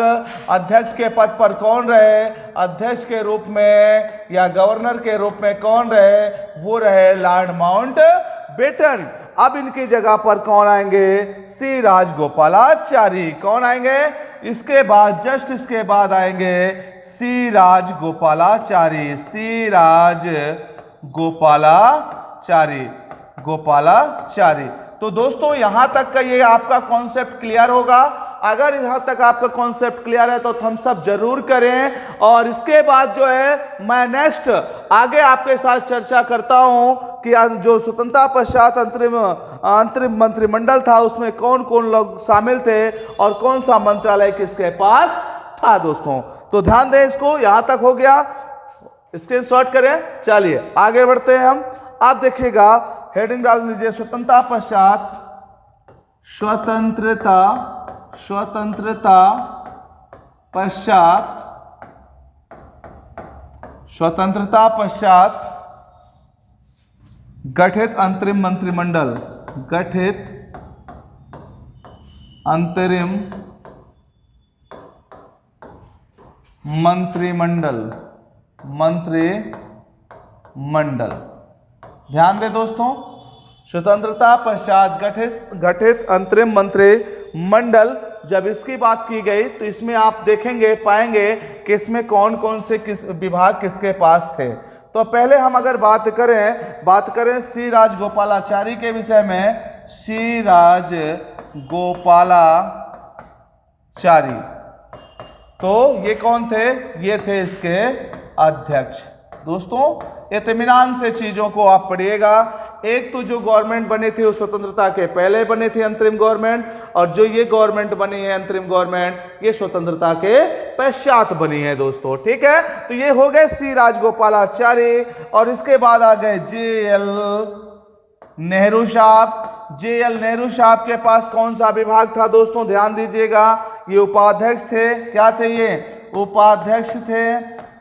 अध्यक्ष के पद पर कौन रहे? अध्यक्ष के रूप में या गवर्नर के रूप में कौन रहे? वो रहे लॉर्ड माउंटबेटन। अब इनकी जगह पर कौन आएंगे? सी राजगोपालाचारी। कौन आएंगे? इसके बाद, जस्ट इसके बाद आएंगे सी गोपालाचारी। तो दोस्तों यहां तक का ये आपका कॉन्सेप्ट क्लियर होगा। अगर यहां तक आपका कॉन्सेप्ट क्लियर है तो थम्स अप जरूर करें। और इसके बाद जो है मैं नेक्स्ट आगे आपके साथ चर्चा करता हूं कि जो स्वतंत्रता पश्चात अंतरिम मंत्रिमंडल था, उसमें कौन कौन लोग शामिल थे और कौन सा मंत्रालय किसके पास था दोस्तों। तो ध्यान दें, इसको यहां तक हो गया, स्क्रीनशॉट करें। चलिए आगे बढ़ते हैं हम। आप देखिएगा, हेडिंग डाल लीजिए, स्वतंत्रता पश्चात गठित अंतरिम मंत्रिमंडल। ध्यान दें दोस्तों, स्वतंत्रता पश्चात गठित अंतरिम मंत्रिमंडल, जब इसकी बात की गई तो इसमें आप देखेंगे, पाएंगे कि इसमें कौन कौन से विभाग किसके पास थे। तो पहले हम अगर बात करें सी राजगोपालाचारी के विषय में, सी राजगोपालाचारी, तो ये कौन थे? ये थे इसके अध्यक्ष। दोस्तों इत्मीनान से चीजों को आप पढ़िएगा। एक तो जो गवर्नमेंट बनी थी वो स्वतंत्रता के पहले बनी थी अंतरिम गवर्नमेंट, और जो ये गवर्नमेंट बनी है अंतरिम गवर्नमेंट ये स्वतंत्रता के पश्चात बनी है दोस्तों। ठीक है, तो ये हो गए सी राजगोपालाचारी। और इसके बाद आ गए जे.एल. नेहरू साहब। जे.एल. नेहरू साहब के पास कौन सा विभाग था दोस्तों, ध्यान दीजिएगा। ये उपाध्यक्ष थे। क्या थे ये, उपाध्यक्ष थे,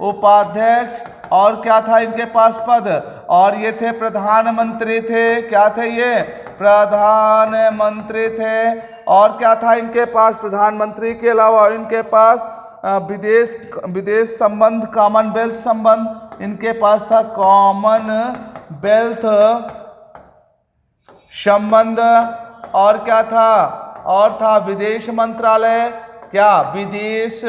उपाध्यक्ष। और क्या था इनके पास पद, और ये थे प्रधानमंत्री थे। क्या थे ये, प्रधानमंत्री थे। और क्या था इनके पास, प्रधानमंत्री के अलावा इनके पास विदेश संबंध, कॉमनवेल्थ संबंध इनके पास था, कॉमनवेल्थ संबंध। और क्या था, और था विदेश मंत्रालय। क्या, विदेश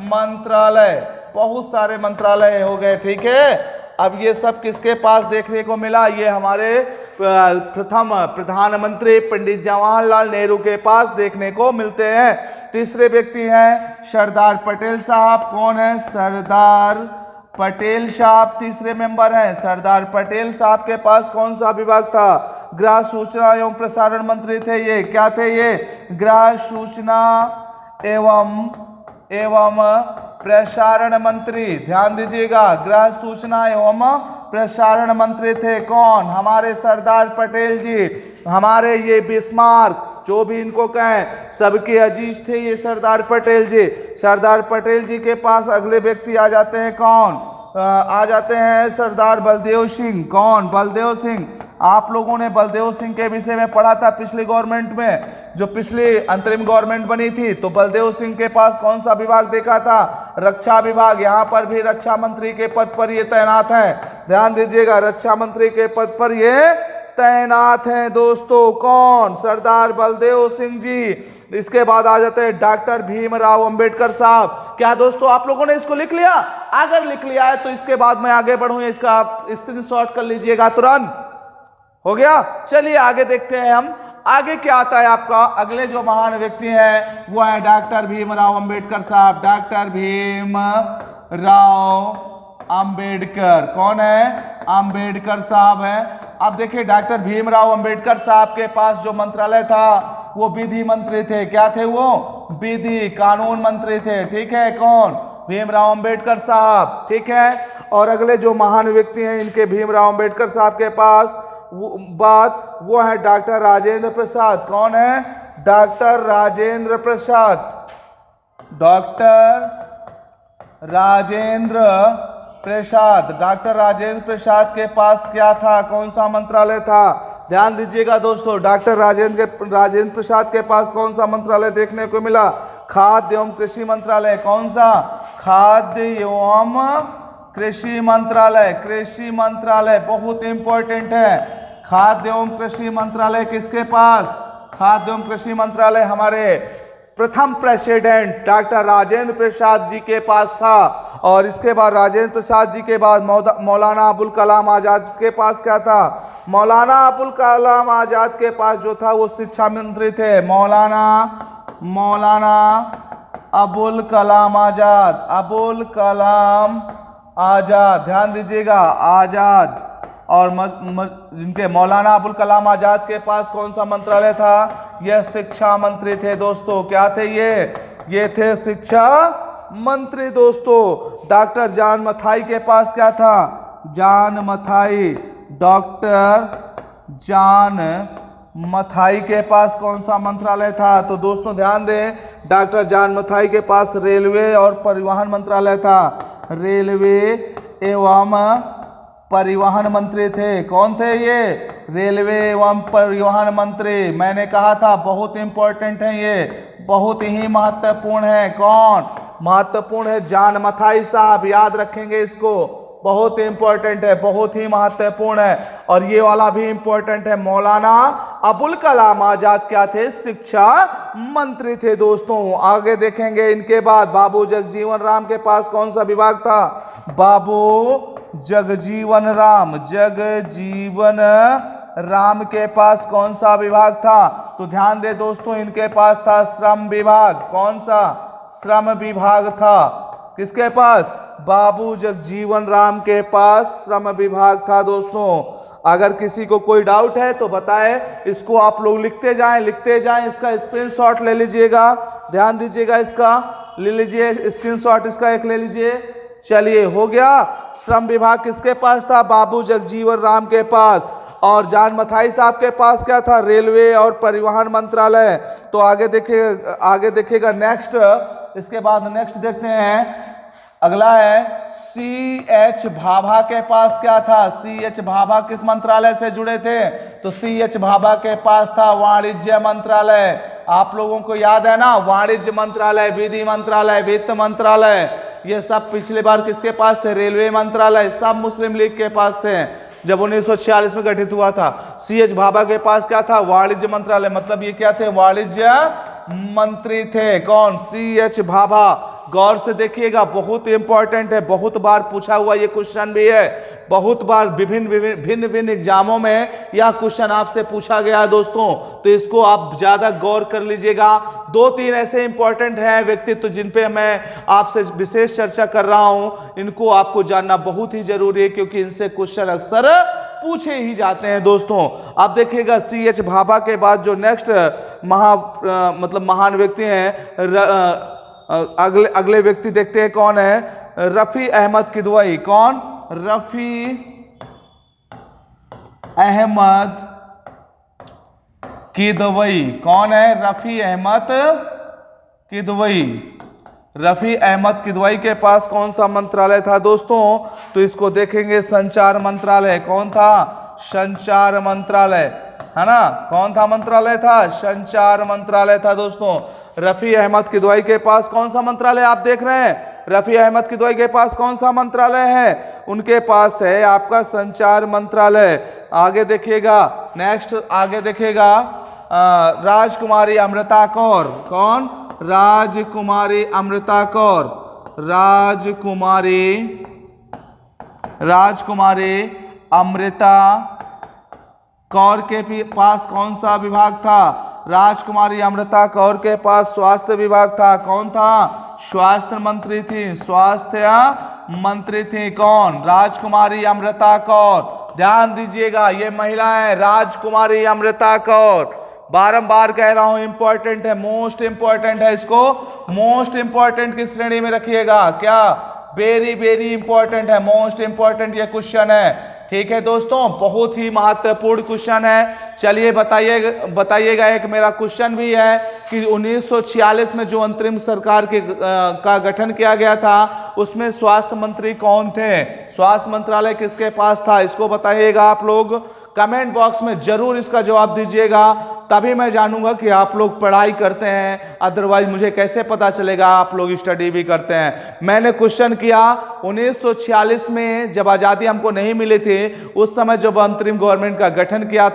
मंत्रालय। बहुत सारे मंत्रालय हो गए। ठीक है, अब ये सब किसके पास देखने को मिला, ये हमारे प्रथम प्रधानमंत्री पंडित जवाहरलाल नेहरू के पास देखने को मिलते हैं। तीसरे व्यक्ति हैं सरदार पटेल साहब। कौन है, सरदार पटेल साहब तीसरे मेंबर हैं। सरदार पटेल साहब के पास कौन सा विभाग था, गृह सूचना एवं प्रसारण मंत्री थे ये। क्या थे ये, गृह सूचना एवं प्रसारण मंत्री। ध्यान दीजिएगा, गृह सूचना एवं प्रसारण मंत्री थे कौन, हमारे सरदार पटेल जी। हमारे ये बिस्मार्क जो भी इनको कहें सबके अजीज थे ये सरदार पटेल जी। सरदार पटेल जी के पास अगले व्यक्ति आ जाते हैं कौन, आ जाते हैं सरदार बलदेव सिंह। कौन, बलदेव सिंह। आप लोगों ने बलदेव सिंह के विषय में पढ़ा था पिछली गवर्नमेंट में, जो पिछली अंतरिम गवर्नमेंट बनी थी, तो बलदेव सिंह के पास कौन सा विभाग देखा था, रक्षा विभाग। यहाँ पर भी रक्षा मंत्री के पद पर ये तैनात है। ध्यान दीजिएगा, रक्षा मंत्री के पद पर ये तैनात हैं दोस्तों। कौन, सरदार बलदेव सिंह जी। इसके बाद आ जाते हैं डॉक्टर भीमराव अंबेडकर साहब। क्या दोस्तों आप लोगों ने इसको लिख लिया, अगर लिख लिया है तो इसके बाद मैं आगे बढ़ूं, इसका आप स्क्रीनशॉट कर लीजिएगा तुरंत। हो गया, चलिए आगे देखते हैं हम। आगे क्या आता है आपका, अगले जो महान व्यक्ति हैं वो है डॉक्टर भीमराव अंबेडकर साहब। डॉक्टर भीमराव अंबेडकर। कौन है, अंबेडकर साहब है। अब देखिए डॉक्टर भीमराव अंबेडकर साहब के पास जो मंत्रालय था वो विधि मंत्री थे। क्या थे वो, विधि कानून मंत्री थे। ठीक है, कौन, भीमराव अंबेडकर साहब। ठीक है, और अगले जो महान व्यक्ति हैं इनके भीमराव अंबेडकर साहब के पास वो है डॉक्टर राजेंद्र प्रसाद। कौन है, doctor Rajendra Prasad. Doctor Rajendra Prasad. Doctor Rajendra Prasad के पास क्या था, कौन सा मंत्रालय था, ध्यान दीजिएगा दोस्तों। डॉक्टर राजेंद्र प्रसाद के पास कौन सा मंत्रालय देखने को मिला, खाद्य एवं कृषि मंत्रालय। कौन सा, खाद्य एवं कृषि मंत्रालय। कृषि मंत्रालय बहुत इंपॉर्टेंट है। खाद्य एवं कृषि मंत्रालय किसके पास, खाद्य एवं कृषि मंत्रालय हमारे प्रथम प्रेसिडेंट डॉक्टर राजेंद्र प्रसाद जी के पास था। और इसके बाद राजेंद्र प्रसाद जी के बाद मौलाना अबुल कलाम आजाद के पास क्या था, मौलाना अबुल कलाम आजाद के पास जो था वो शिक्षा मंत्री थे। मौलाना अबुल कलाम आजाद। अबुल कलाम आजाद, ध्यान दीजिएगा, आजाद। और जिनके मौलाना अबुल कलाम आजाद के पास कौन सा मंत्रालय था, यह शिक्षा मंत्री थे दोस्तों। क्या थे ये थे शिक्षा मंत्री दोस्तों। डॉक्टर जॉन मथाई के पास क्या था, John Mathai. Doctor John Mathai के पास कौन सा मंत्रालय था, तो दोस्तों ध्यान दें, डॉक्टर जॉन मथाई के पास रेलवे और परिवहन मंत्रालय था। रेलवे एवं परिवहन मंत्री थे। कौन थे ये, रेलवे एवं परिवहन मंत्री। मैंने कहा था बहुत इंपॉर्टेंट है, ये बहुत ही महत्वपूर्ण है। कौन, महत्वपूर्ण है जॉन मथाई साहब, याद रखेंगे इसको, बहुत इंपॉर्टेंट है, बहुत ही महत्वपूर्ण है। और ये वाला भी इंपॉर्टेंट है, मौलाना अबुल कलाम आजाद क्या थे, शिक्षा मंत्री थे दोस्तों। आगे देखेंगे इनके बाद बाबू जगजीवन राम के पास कौन सा विभाग था, बाबू जगजीवन राम के पास कौन सा विभाग था, तो ध्यान दे दोस्तों, इनके पास था श्रम विभाग। कौन सा, श्रम विभाग था। किसके पास, बाबू जगजीवन राम के पास श्रम विभाग था दोस्तों। अगर किसी को कोई डाउट है तो बताएं, इसको आप लोग लिखते जाएं, इसका स्क्रीनशॉट ले लीजिएगा, ध्यान दीजिएगा, इसका ले लीजिए स्क्रीनशॉट, इसका एक ले लीजिए। चलिए हो गया। श्रम विभाग किसके पास था? बाबू जगजीवन राम के पास। और जान मथाई साहब के पास क्या था? रेलवे और परिवहन मंत्रालय। तो आगे देखिएगा नेक्स्ट, इसके बाद नेक्स्ट देखते हैं, अगला है C.H. भाभा के पास क्या था? C.H. भाभा किस मंत्रालय से जुड़े थे? तो C.H. भाभा के पास था वाणिज्य मंत्रालय। आप लोगों को याद है ना, वाणिज्य मंत्रालय, विधि मंत्रालय, वित्त मंत्रालय, ये सब पिछली बार किसके पास थे? रेलवे मंत्रालय, सब मुस्लिम लीग के पास थे जब 1946 में गठित हुआ था। C.H. भाभा के पास क्या था? वाणिज्य मंत्रालय, मतलब ये क्या थे? वाणिज्य मंत्री थे। कौन? C.H. भाभा। गौर से देखिएगा, बहुत इंपॉर्टेंट है, बहुत बार पूछा हुआ ये क्वेश्चन भी है, बहुत बार भिन्न एग्जामों में यह क्वेश्चन आपसे पूछा गया है दोस्तों, तो इसको आप ज्यादा गौर कर लीजिएगा। 2-3 ऐसे इंपॉर्टेंट हैं व्यक्तित्व जिन पे मैं आपसे विशेष चर्चा कर रहा हूं, इनको आपको जानना बहुत ही जरूरी है, क्योंकि इनसे क्वेश्चन अक्सर पूछे ही जाते हैं दोस्तों। आप देखिएगा C.H. भाभा के बाद जो नेक्स्ट महान व्यक्ति हैं, अगले व्यक्ति देखते हैं कौन है? रफी अहमद किदवई। कौन? रफी अहमद किदवई। कौन है? रफी अहमद किदवई। रफी अहमद किदवई के पास कौन सा मंत्रालय था दोस्तों? तो इसको देखेंगे संचार मंत्रालय। कौन था? संचार मंत्रालय, है ना? कौन था मंत्रालय था? संचार मंत्रालय था दोस्तों। रफी अहमद किदवई के पास कौन सा मंत्रालय आप देख रहे हैं? रफी अहमद किदवई के पास कौन सा मंत्रालय है? उनके पास है आपका संचार मंत्रालय। आगे देखिएगा नेक्स्ट, आगे देखिएगा राजकुमारी अमृता कौर। कौन? राजकुमारी अमृता कौर। राजकुमारी अमृता कौर के पास कौन सा विभाग था? राजकुमारी अमृता कौर के पास स्वास्थ्य विभाग था। कौन था? स्वास्थ्य मंत्री थी, स्वास्थ्य मंत्री थी। कौन? राजकुमारी अमृता कौर। ध्यान दीजिएगा, ये महिला है राजकुमारी अमृता कौर। बारंबार कह रहा हूं, इंपॉर्टेंट है, मोस्ट इंपॉर्टेंट है, इसको मोस्ट इंपॉर्टेंट की श्रेणी में रखिएगा। क्या? वेरी वेरी इंपॉर्टेंट है, मोस्ट इंपॉर्टेंट ये क्वेश्चन है। ठीक है दोस्तों, बहुत ही महत्वपूर्ण क्वेश्चन है। चलिए बताइएगा, एक मेरा क्वेश्चन भी है कि 1946 में जो अंतरिम सरकार का गठन किया गया था, उसमें स्वास्थ्य मंत्री कौन थे? स्वास्थ्य मंत्रालय किसके पास था? इसको बताइएगा आप लोग, कमेंट बॉक्स में जरूर इसका जवाब दीजिएगा, तभी मैं जानूंगा कि आप लोग पढ़ाई करते हैं, अदरवाइज मुझे कैसे पता चलेगा आप लोग स्टडी भी करते हैं। मैंने क्वेश्चन किया 1946 में जब आज़ादी हमको नहीं मिली थी, उस समय जब अंतरिम गवर्नमेंट का गठन गया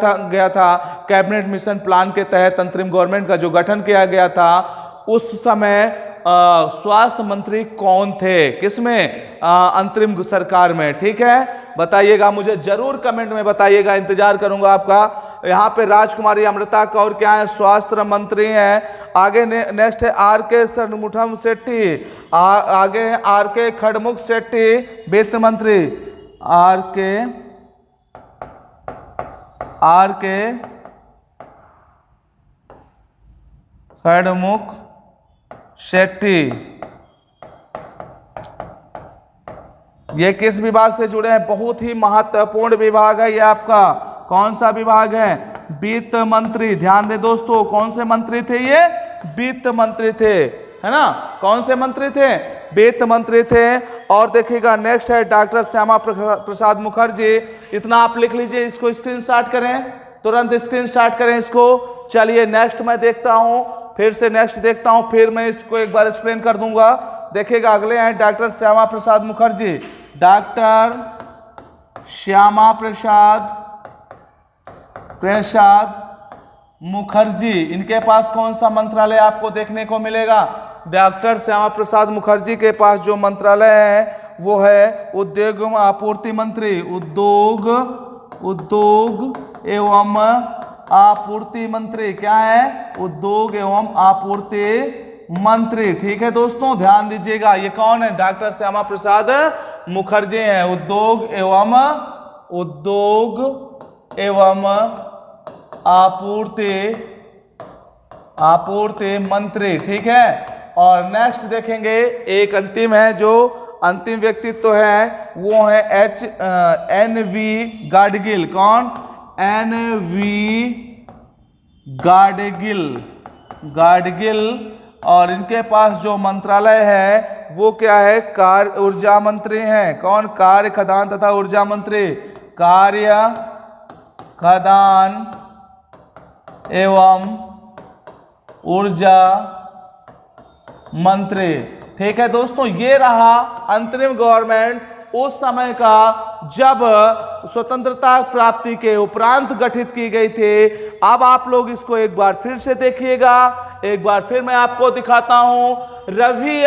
था, कैबिनेट मिशन प्लान के तहत अंतरिम गवर्नमेंट का जो गठन किया गया था, उस समय स्वास्थ्य मंत्री कौन थे? किसमें? अंतरिम सरकार में। ठीक है, बताइएगा, मुझे जरूर कमेंट में बताइएगा, इंतजार करूंगा आपका। यहाँ पे राजकुमारी अमृता कौर क्या है? स्वास्थ्य मंत्री हैं। आगे नेक्स्ट है R.K. षणमुखम शेट्टी। आगे है R.K. खड़मुख शेट्टी, वित्त मंत्री। R.K. खड़मुख शेट्टी, ये किस विभाग से जुड़े हैं? बहुत ही महत्वपूर्ण विभाग है ये आपका। कौन सा विभाग है? वित्त मंत्री। ध्यान दे दोस्तों, कौन से मंत्री थे ये? वित्त मंत्री थे, है ना? कौन से मंत्री थे? वित्त मंत्री थे। और देखिएगा नेक्स्ट है डॉक्टर श्यामा प्रसाद मुखर्जी। इतना आप लिख लीजिए, इसको स्क्रीनशॉट करें, तुरंत स्क्रीनशॉट करें इसको। चलिए नेक्स्ट मैं देखता हूं, फिर से नेक्स्ट देखता हूं, फिर मैं इसको एक बार एक्सप्लेन कर दूंगा। देखिएगा अगले हैं डॉक्टर श्यामा प्रसाद मुखर्जी। डॉक्टर श्यामा प्रसाद मुखर्जी, इनके पास कौन सा मंत्रालय आपको देखने को मिलेगा? डॉक्टर श्यामा प्रसाद मुखर्जी के पास जो मंत्रालय है वो है उद्योग एवं आपूर्ति मंत्री। उद्योग एवं आपूर्ति मंत्री। क्या है? उद्योग एवं आपूर्ति मंत्री। ठीक है दोस्तों, ध्यान दीजिएगा, ये कौन है? डॉक्टर श्यामा प्रसाद मुखर्जी हैं, उद्योग एवं आपूर्ति मंत्री। ठीक है, और नेक्स्ट देखेंगे, एक अंतिम है, जो अंतिम व्यक्तित्व है वो है एन.वी. गाडगिल। कौन? एन.वी. गाडगिल। और इनके पास जो मंत्रालय है वो क्या है? कार्य ऊर्जा मंत्री हैं। कौन? कार्य खदान तथा ऊर्जा मंत्री। कार्य खदान एवं ऊर्जा मंत्री। ठीक है दोस्तों, ये रहा अंतरिम गवर्नमेंट उस समय का जब स्वतंत्रता प्राप्ति के उपरांत गठित की गई थी। अब आप लोग इसको एक बार फिर से देखिएगा, एक बार फिर मैं आपको दिखाता हूं। रफी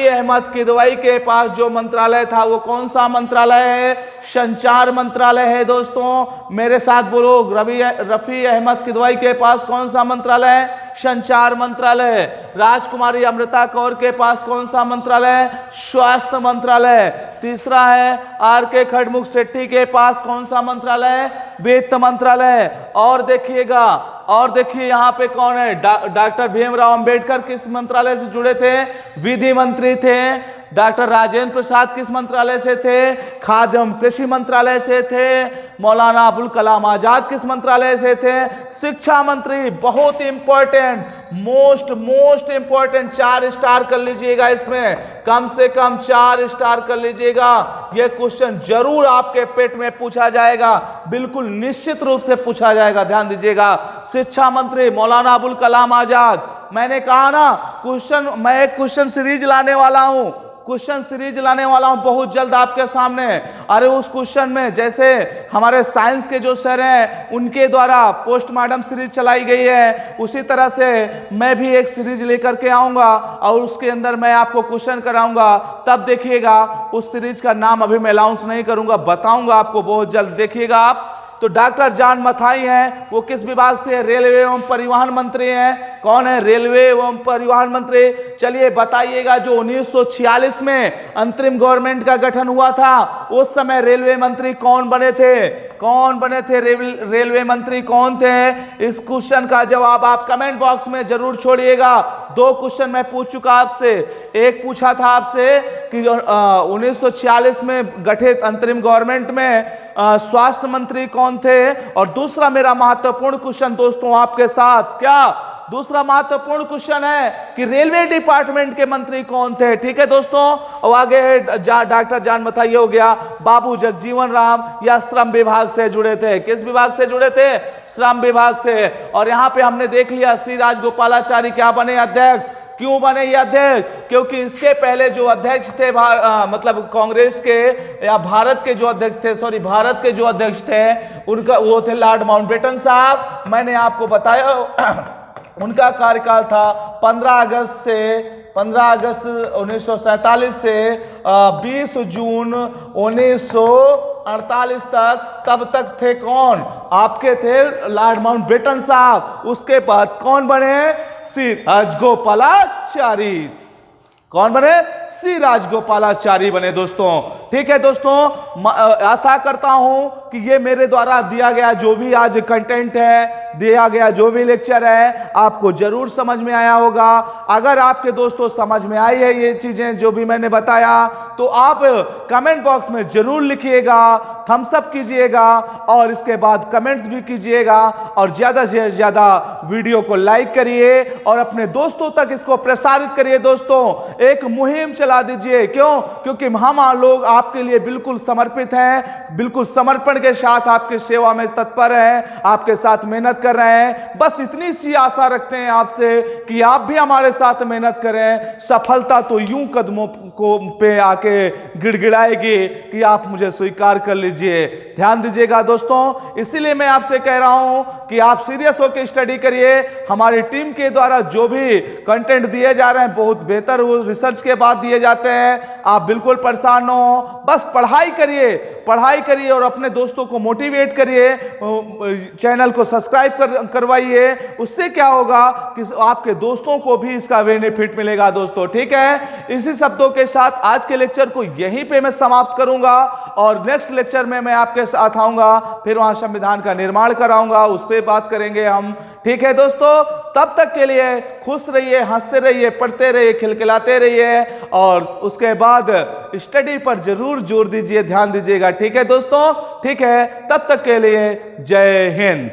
अहमद किदवई के पास जो मंत्रालय था वो कौन सा मंत्रालय है? संचार मंत्रालय है। दोस्तों मेरे साथ बोलो, रफी अहमद किदवई के पास कौन सा मंत्रालय है? संचार मंत्रालय। राजकुमारी अमृता कौर के पास कौन सा मंत्रालय? स्वास्थ्य मंत्रालय। तीसरा है आर.के. खड़मुख शेट्टी के पास कौन सा मंत्रालय? वित्त मंत्रालय। और देखिएगा, और देखिए यहाँ पे कौन है? डॉक्टर भीमराव अंबेडकर किस मंत्रालय से जुड़े थे? विधि मंत्री थे। डॉक्टर राजेंद्र प्रसाद किस मंत्रालय से थे? खाद्य एवं कृषि मंत्रालय से थे। मौलाना अबुल कलाम आजाद किस मंत्रालय से थे? शिक्षा मंत्री। बहुत इंपॉर्टेंट, मोस्ट इंपॉर्टेंट, 4 स्टार कर लीजिएगा, इसमें कम से कम 4 स्टार कर लीजिएगा। यह क्वेश्चन जरूर आपके पेट में पूछा जाएगा, बिल्कुल निश्चित रूप से पूछा जाएगा, ध्यान दीजिएगा। शिक्षा मंत्री मौलाना अबुल कलाम आजाद। मैंने कहा ना क्वेश्चन, मैं एक क्वेश्चन सीरीज लाने वाला हूं, बहुत जल्द आपके सामने। अरे उस क्वेश्चन में जैसे हमारे साइंस के जो सर हैं उनके द्वारा पोस्टमार्टम सीरीज चलाई गई है, उसी तरह से मैं भी एक सीरीज लेकर के आऊंगा और उसके अंदर मैं आपको क्वेश्चन कराऊंगा। तब देखिएगा, उस सीरीज का नाम अभी मैं अनाउंस नहीं करूंगा, बताऊंगा आपको बहुत जल्द, देखिएगा आप। तो डॉक्टर जॉन मथाई हैं, वो किस विभाग से? रेलवे एवं परिवहन मंत्री हैं। कौन है? रेलवे एवं परिवहन मंत्री। चलिए बताइएगा, जो 1946 में अंतरिम गवर्नमेंट का गठन हुआ था उस समय रेलवे मंत्री कौन बने थे? रेलवे मंत्री कौन थे? इस क्वेश्चन का जवाब आप कमेंट बॉक्स में जरूर छोड़िएगा। 2 क्वेश्चन मैं पूछ चुका आपसे। एक पूछा था आपसे कि 1946 में गठित अंतरिम गवर्नमेंट में स्वास्थ्य मंत्री कौन थे, और दूसरा मेरा महत्वपूर्ण क्वेश्चन दोस्तों आपके साथ, क्या दूसरा महत्वपूर्ण क्वेश्चन है कि रेलवे डिपार्टमेंट के मंत्री कौन थे? ठीक है दोस्तों, और आगे डॉक्टर जॉन मथाई हो गया। बाबू जगजीवन राम या श्रम विभाग से जुड़े थे? किस विभाग से जुड़े थे? श्रम विभाग से। और यहाँ पे हमने देख लिया सी राजगोपालाचारी क्या बने? अध्यक्ष। क्यों बने ये अध्यक्ष? क्योंकि इसके पहले जो अध्यक्ष थे मतलब कांग्रेस के या भारत के जो अध्यक्ष थे उनका वो थे लॉर्ड माउंटबेटन साहब। मैंने आपको बताया उनका कार्यकाल था 15 अगस्त 1947 से 20 जून 1948 तक। तब तक थे कौन? आपके थे लॉर्ड माउंटबेटन साहब। उसके बाद कौन बने? सी राजगोपालाचारी। कौन बने? सी राजगोपालाचारी बने दोस्तों। ठीक है दोस्तों, आशा करता हूं कि ये मेरे द्वारा दिया गया जो भी आज कंटेंट है, दिया गया जो भी लेक्चर है, आपको जरूर समझ में आया होगा। अगर आपके दोस्तों समझ में आई है ये चीजें जो भी मैंने बताया, तो आप कमेंट बॉक्स में जरूर लिखिएगा, थम्स अप कीजिएगा और इसके बाद कमेंट्स भी कीजिएगा, और ज्यादा से ज्यादा वीडियो को लाइक करिए और अपने दोस्तों तक इसको प्रसारित करिए। दोस्तों एक मुहिम चला दीजिए। क्यों? क्योंकि हम लोग आपके लिए बिल्कुल समर्पित हैं, बिल्कुल समर्पण के साथ आपकी सेवा में तत्पर हैं, आपके साथ मेहनत कर रहे हैं। बस इतनी सी आशा रखते हैं आपसे कि आप भी हमारे साथ मेहनत करें। सफलता तो यूं कदमों को पे आके गिड़गिड़ाएगी कि आप मुझे स्वीकार कर लीजिए। ध्यान दीजिएगा दोस्तों, इसीलिए मैं आपसे कह रहा हूं कि आप सीरियस होकर स्टडी करिए। हमारी टीम के द्वारा जो भी कंटेंट दिए जा रहे हैं बहुत बेहतर रिसर्च के बाद दिए जाते हैं। आप बिल्कुल परेशान हो, बस पढ़ाई करिए, पढ़ाई करिए और अपने दोस्तों को मोटिवेट करिए, चैनल को सब्सक्राइब करवाइए। उससे क्या होगा कि आपके दोस्तों को भी इसका बेनिफिट मिलेगा दोस्तों, ठीक है। इसी शब्दों के साथ आज के लेक्चर को यहीं पे मैं समाप्त करूंगा और नेक्स्ट लेक्चर में मैं आपके साथ आऊंगा, फिर वहां संविधान का निर्माण कराऊंगा, उस पर बात करेंगे हम, ठीक है दोस्तों। तब तक के लिए खुश रहिए, हंसते रहिए, पढ़ते रहिए, खिलखिलाते रहिए और उसके बाद स्टडी पर जरूर जोर दीजिए, ध्यान दीजिएगा, ठीक है दोस्तों, ठीक है। तब तक के लिए जय हिंद।